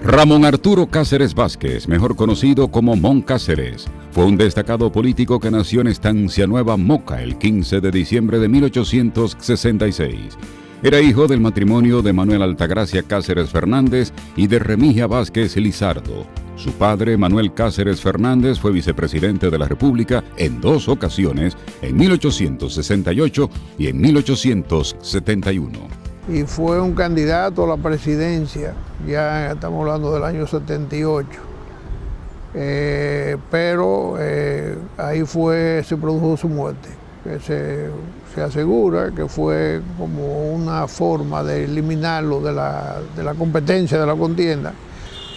Ramón Arturo Cáceres Vázquez, mejor conocido como Mon Cáceres, fue un destacado político que nació en Estancia Nueva, Moca, el 15 de diciembre de 1866. Era hijo del matrimonio de Manuel Altagracia Cáceres Fernández y de Remigia Vázquez Lizardo. Su padre, Manuel Cáceres Fernández, fue vicepresidente de la República en 2 ocasiones, en 1868 y en 1871. Y fue un candidato a la presidencia, ya estamos hablando del año 78. Pero ahí se produjo su muerte, que se asegura que fue como una forma de eliminarlo de la competencia de la contienda,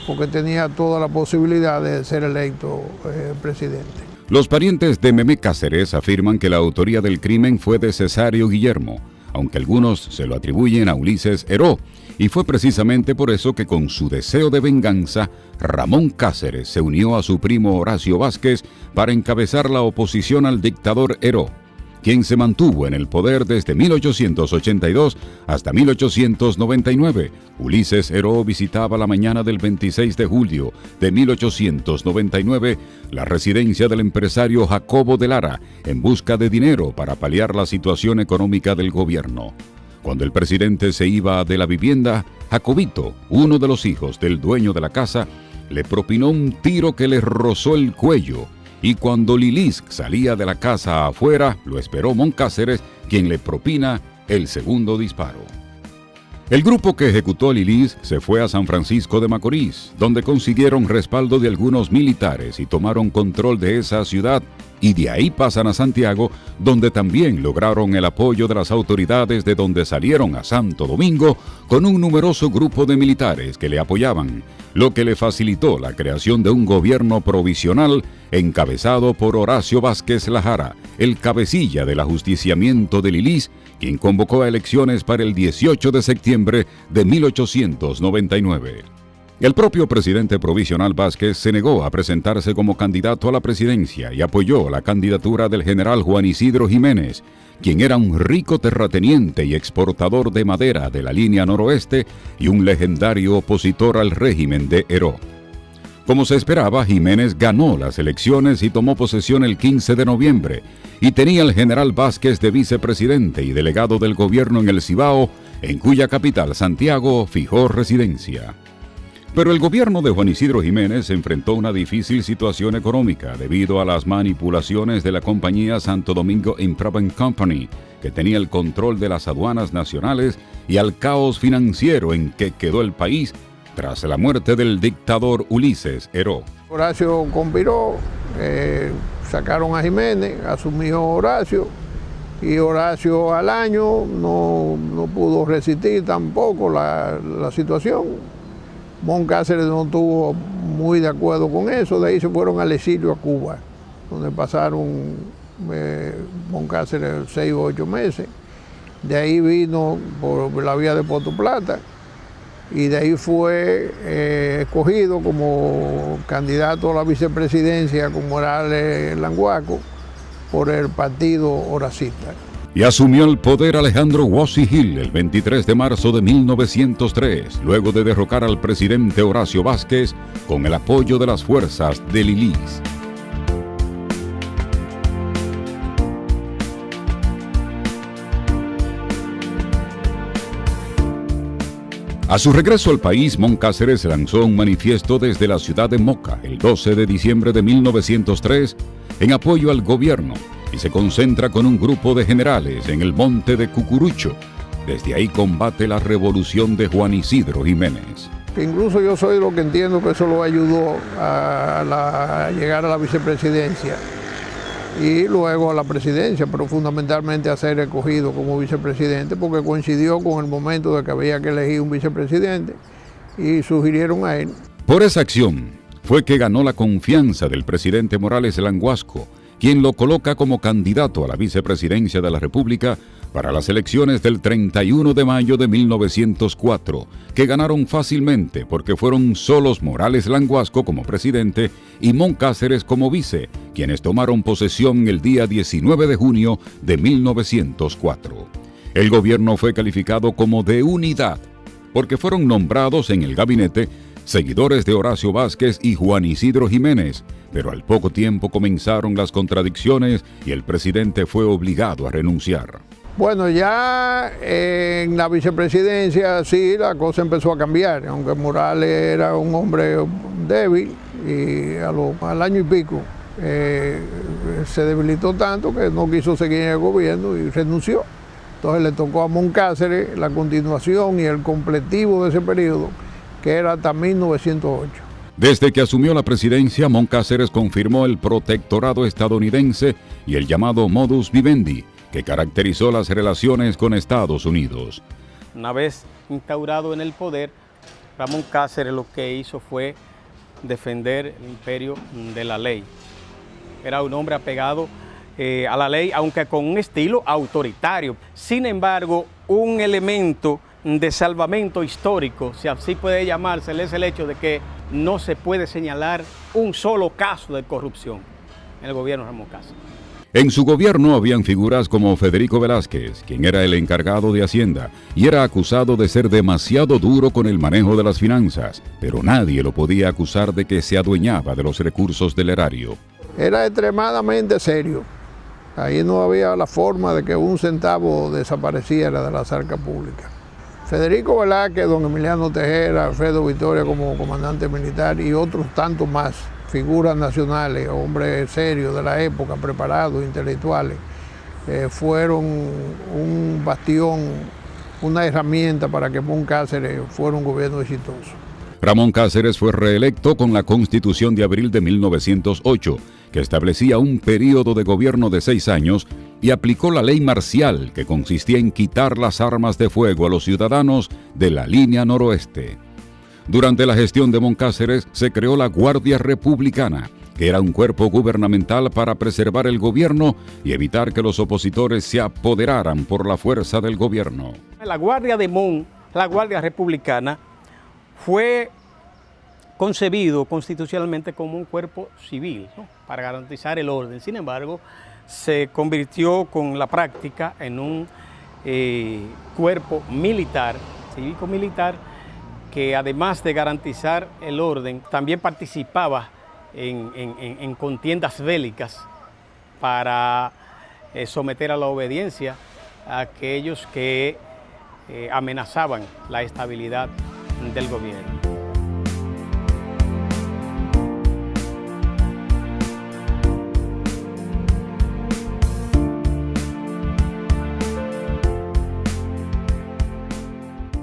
porque tenía toda la posibilidad de ser electo presidente. Los parientes de Memé Cáceres afirman que la autoría del crimen fue de Cesario Guillermo, aunque algunos se lo atribuyen a Ulises Heró, y fue precisamente por eso que con su deseo de venganza, Ramón Cáceres se unió a su primo Horacio Vázquez para encabezar la oposición al dictador Heró, quien se mantuvo en el poder desde 1882 hasta 1899. Ulises Heró visitaba la mañana del 26 de julio de 1899 la residencia del empresario Jacobo de Lara en busca de dinero para paliar la situación económica del gobierno. Cuando el presidente se iba de la vivienda, Jacobito, uno de los hijos del dueño de la casa, le propinó un tiro que le rozó el cuello. Y cuando Lilis salía de la casa afuera, lo esperó Mon Cáceres, quien le propina el segundo disparo. El grupo que ejecutó a Lilis se fue a San Francisco de Macorís, donde consiguieron respaldo de algunos militares y tomaron control de esa ciudad, y de ahí pasan a Santiago, donde también lograron el apoyo de las autoridades, de donde salieron a Santo Domingo con un numeroso grupo de militares que le apoyaban, lo que le facilitó la creación de un gobierno provisional encabezado por Horacio Vázquez Lajara, el cabecilla del ajusticiamiento de Lilis, quien convocó a elecciones para el 18 de septiembre de 1899. El propio presidente provisional Vázquez se negó a presentarse como candidato a la presidencia y apoyó la candidatura del general Juan Isidro Jiménez, quien era un rico terrateniente y exportador de madera de la línea noroeste y un legendario opositor al régimen de Heró. Como se esperaba, Jiménez ganó las elecciones y tomó posesión el 15 de noviembre, y tenía al general Vázquez de vicepresidente y delegado del gobierno en el Cibao, en cuya capital, Santiago, fijó residencia. Pero el gobierno de Juan Isidro Jiménez enfrentó una difícil situación económica debido a las manipulaciones de la compañía Santo Domingo Improvement Company, que tenía el control de las aduanas nacionales, y al caos financiero en que quedó el país tras la muerte del dictador Ulises Heró. Horacio conspiró, sacaron a Jiménez, asumió Horacio, y Horacio al año no pudo resistir tampoco la situación. Mon Cáceres no estuvo muy de acuerdo con eso, de ahí se fueron al exilio a Cuba, donde pasaron Mon Cáceres 6 o 8 meses. De ahí vino por la vía de Puerto Plata, y de ahí fue escogido como candidato a la vicepresidencia con Morales Languaco por el partido horacista. Y asumió el poder Alejandro Huosi Gil el 23 de marzo de 1903, luego de derrocar al presidente Horacio Vázquez con el apoyo de las fuerzas de Lilis. A su regreso al país, Mon Cáceres lanzó un manifiesto desde la ciudad de Moca el 12 de diciembre de 1903 en apoyo al gobierno, y se concentra con un grupo de generales en el monte de Cucurucho. Desde ahí combate la revolución de Juan Isidro Jiménez. Incluso yo soy lo que entiendo que eso lo ayudó a llegar a la vicepresidencia y luego a la presidencia, pero fundamentalmente a ser escogido como vicepresidente, porque coincidió con el momento de que había que elegir un vicepresidente y sugirieron a él. Por esa acción fue que ganó la confianza del presidente Morales Languasco, quien lo coloca como candidato a la vicepresidencia de la República para las elecciones del 31 de mayo de 1904, que ganaron fácilmente porque fueron solos Morales Languasco como presidente y Mon Cáceres como vice, quienes tomaron posesión el día 19 de junio de 1904. El gobierno fue calificado como de unidad, porque fueron nombrados en el gabinete seguidores de Horacio Vázquez y Juan Isidro Jiménez, pero al poco tiempo comenzaron las contradicciones y el presidente fue obligado a renunciar. Bueno, ya en la vicepresidencia sí, la cosa empezó a cambiar, aunque Morales era un hombre débil y al año y pico se debilitó tanto que no quiso seguir en el gobierno y renunció. Entonces le tocó a Moncáceres la continuación y el completivo de ese periodo, que era hasta 1908. Desde que asumió la presidencia, Moncáceres confirmó el protectorado estadounidense y el llamado modus vivendi, que caracterizó las relaciones con Estados Unidos. Una vez instaurado en el poder, Ramón Cáceres lo que hizo fue defender el imperio de la ley. Era un hombre apegado a la ley, aunque con un estilo autoritario. Sin embargo, un elemento de salvamento histórico, si así puede llamarse, es el hecho de que no se puede señalar un solo caso de corrupción en el gobierno de Ramón Cáceres. En su gobierno habían figuras como Federico Velázquez, quien era el encargado de Hacienda y era acusado de ser demasiado duro con el manejo de las finanzas, pero nadie lo podía acusar de que se adueñaba de los recursos del erario. Era extremadamente serio. Ahí no había la forma de que un centavo desapareciera de las arcas públicas. Federico Velázquez, don Emiliano Tejera, Alfredo Victoria como comandante militar y otros tantos más, figuras nacionales, hombres serios de la época, preparados, intelectuales, fueron un bastión, una herramienta para que Moncáceres fuera un gobierno exitoso. Ramón Cáceres fue reelecto con la Constitución de abril de 1908, que establecía un período de gobierno de 6 años y aplicó la ley marcial, que consistía en quitar las armas de fuego a los ciudadanos de la línea noroeste. Durante la gestión de Moncáceres se creó la Guardia Republicana, que era un cuerpo gubernamental para preservar el gobierno y evitar que los opositores se apoderaran por la fuerza del gobierno. La Guardia de Mon, la Guardia Republicana, fue concebido constitucionalmente como un cuerpo civil, ¿no?, para garantizar el orden. Sin embargo, se convirtió con la práctica en un cuerpo militar, cívico-militar, que además de garantizar el orden, también participaba en contiendas bélicas para someter a la obediencia a aquellos que amenazaban la estabilidad del gobierno.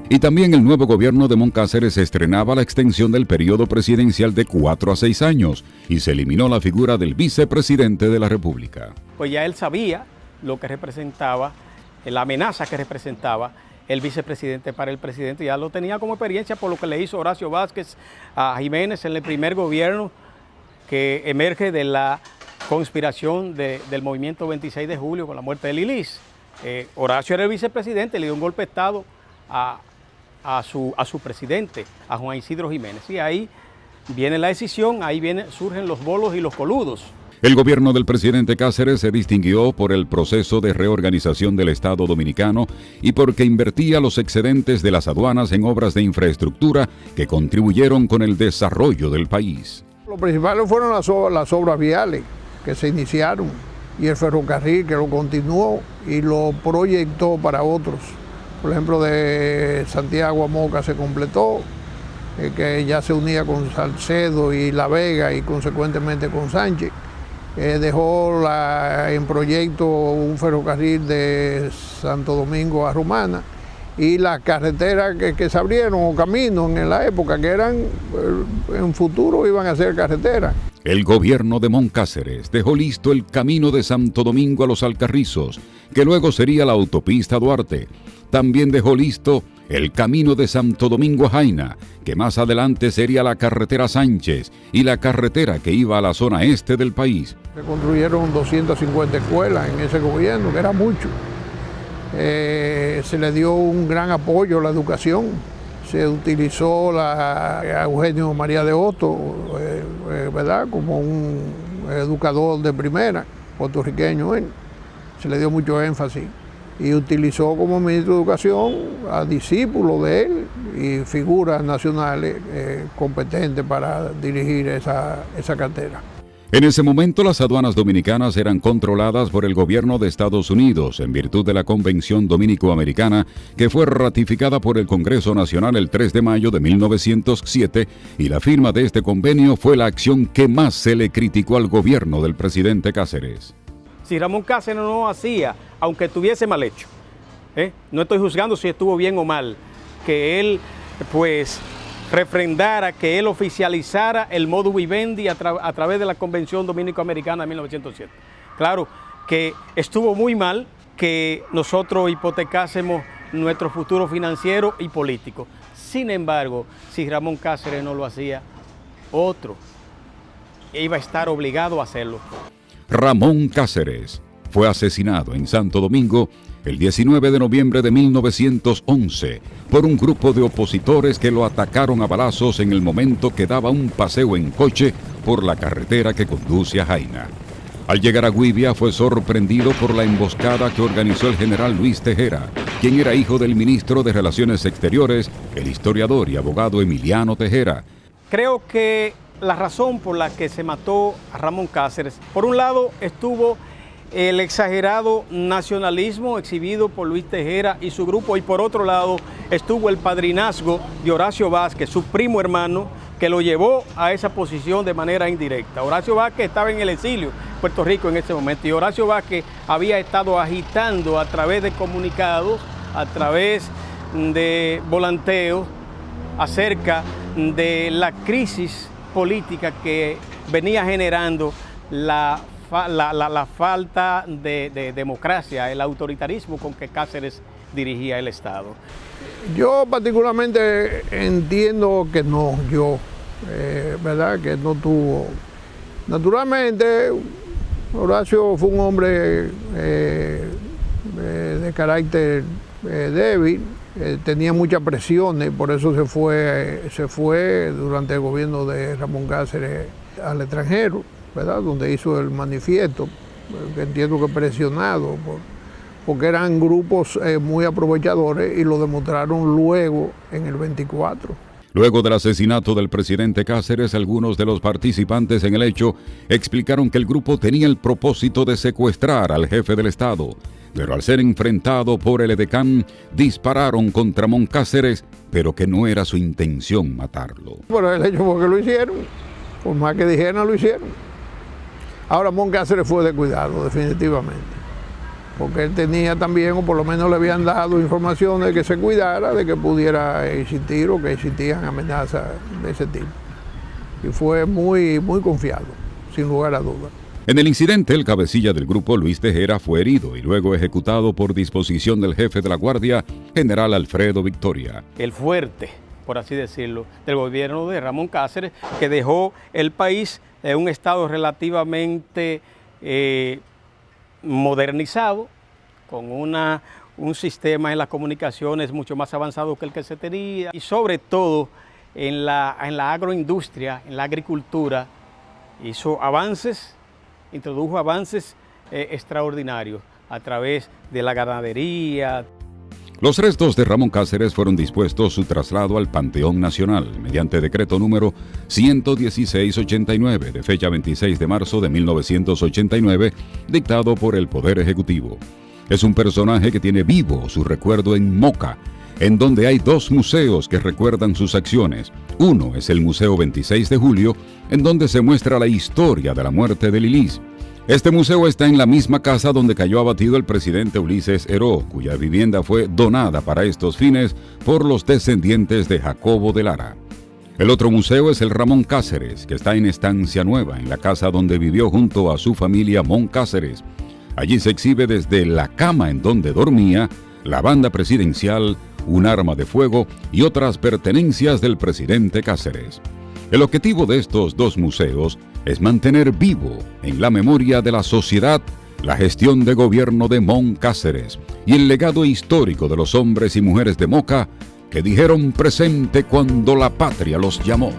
Y también el nuevo gobierno de Moncáceres estrenaba la extensión del periodo presidencial de 4 a 6 años y se eliminó la figura del vicepresidente de la República. Pues ya él sabía lo que representaba, la amenaza que representaba el vicepresidente para el presidente, ya lo tenía como experiencia por lo que le hizo Horacio Vázquez a Jiménez en el primer gobierno que emerge de la conspiración del movimiento 26 de julio con la muerte de Lilis. Horacio era el vicepresidente, le dio un golpe de Estado a su presidente, a Juan Isidro Jiménez. Y ahí viene la decisión, surgen los bolos y los coludos. El gobierno del presidente Cáceres se distinguió por el proceso de reorganización del Estado dominicano y porque invertía los excedentes de las aduanas en obras de infraestructura que contribuyeron con el desarrollo del país. Lo principal fueron las obras viales que se iniciaron y el ferrocarril que lo continuó y lo proyectó para otros. Por ejemplo, de Santiago a Moca se completó, que ya se unía con Salcedo y La Vega y consecuentemente con Sánchez. Dejó en proyecto un ferrocarril de Santo Domingo a Romana y las carreteras que se abrieron o caminos en la época que eran, en futuro iban a ser carreteras. El gobierno de Moncáceres dejó listo el camino de Santo Domingo a Los Alcarrizos, que luego sería la autopista Duarte. También dejó listo el camino de Santo Domingo a Jaina, que más adelante sería la carretera Sánchez y la carretera que iba a la zona este del país. Se construyeron 250 escuelas en ese gobierno, que era mucho. Se le dio un gran apoyo a la educación. Se utilizó a Eugenio María de Hostos, ¿verdad?, como un educador de primera, puertorriqueño él. Se le dio mucho énfasis. y utilizó como ministro de Educación a discípulos de él y figuras nacionales competentes para dirigir esa cartera. En ese momento, las aduanas dominicanas eran controladas por el gobierno de Estados Unidos en virtud de la Convención Dominico-Americana, que fue ratificada por el Congreso Nacional el 3 de mayo de 1907, y la firma de este convenio fue la acción que más se le criticó al gobierno del presidente Cáceres. Si Ramón Cáceres no lo hacía, aunque estuviese mal hecho, no estoy juzgando si estuvo bien o mal, que él pues refrendara, que él oficializara el modus vivendi a través de la Convención Dominico-Americana de 1907. Claro que estuvo muy mal que nosotros hipotecásemos nuestro futuro financiero y político. Sin embargo, si Ramón Cáceres no lo hacía, otro iba a estar obligado a hacerlo. Ramón Cáceres fue asesinado en Santo Domingo el 19 de noviembre de 1911 por un grupo de opositores que lo atacaron a balazos en el momento que daba un paseo en coche por la carretera que conduce a Jaina. Al llegar a Güibia fue sorprendido por la emboscada que organizó el general Luis Tejera, quien era hijo del ministro de Relaciones Exteriores, el historiador y abogado Emiliano Tejera. Creo que la razón por la que se mató a Ramón Cáceres, por un lado estuvo el exagerado nacionalismo exhibido por Luis Tejera y su grupo, y por otro lado estuvo el padrinazgo de Horacio Vázquez, su primo hermano, que lo llevó a esa posición de manera indirecta. Horacio Vázquez estaba en el exilio en Puerto Rico en ese momento, y Horacio Vázquez había estado agitando a través de comunicados, a través de volanteos, acerca de la crisis política que venía generando la falta de democracia, el autoritarismo con que Cáceres dirigía el Estado. Yo particularmente entiendo que no, ¿verdad? Que no tuvo. Naturalmente, Horacio fue un hombre de carácter débil, tenía muchas presiones, por eso se fue durante el gobierno de Ramón Cáceres al extranjero, ¿verdad? Donde hizo el manifiesto, que entiendo que presionado, porque eran grupos muy aprovechadores, y lo demostraron luego en el 24. Luego del asesinato del presidente Cáceres, algunos de los participantes en el hecho explicaron que el grupo tenía el propósito de secuestrar al jefe del Estado, pero al ser enfrentado por el edecán, dispararon contra Ramón Cáceres, pero que no era su intención matarlo. Pero el hecho fue que lo hicieron, por más que dijeran, lo hicieron. Ahora, Ramón Cáceres fue descuidado, definitivamente, porque él tenía también, o por lo menos le habían dado informaciones de que se cuidara, de que pudiera existir o que existían amenazas de ese tipo. Y fue muy, muy confiado, sin lugar a dudas. En el incidente, el cabecilla del grupo, Luis Tejera, fue herido y luego ejecutado por disposición del jefe de la Guardia, general Alfredo Victoria. El fuerte, por así decirlo, del gobierno de Ramón Cáceres, que dejó el país en un estado relativamente modernizado, con un sistema en las comunicaciones mucho más avanzado que el que se tenía, y sobre todo en la agroindustria, en la agricultura, hizo avances, introdujo avances extraordinarios a través de la ganadería. Los restos de Ramón Cáceres fueron dispuestos su traslado al Panteón Nacional mediante decreto número 11689 de fecha 26 de marzo de 1989, dictado por el Poder Ejecutivo. Es un personaje que tiene vivo su recuerdo en Moca, en donde hay dos museos que recuerdan sus acciones. Uno es el Museo 26 de Julio, en donde se muestra la historia de la muerte de Lilis. Este museo está en la misma casa donde cayó abatido el presidente Ulises Heró, cuya vivienda fue donada para estos fines por los descendientes de Jacobo de Lara. El otro museo es el Ramón Cáceres, que está en Estancia Nueva, en la casa donde vivió junto a su familia Mon Cáceres. Allí se exhibe desde la cama en donde dormía, la banda presidencial, un arma de fuego y otras pertenencias del presidente Cáceres. El objetivo de estos dos museos es mantener vivo en la memoria de la sociedad la gestión de gobierno de Mon Cáceres y el legado histórico de los hombres y mujeres de Moca que dijeron presente cuando la patria los llamó.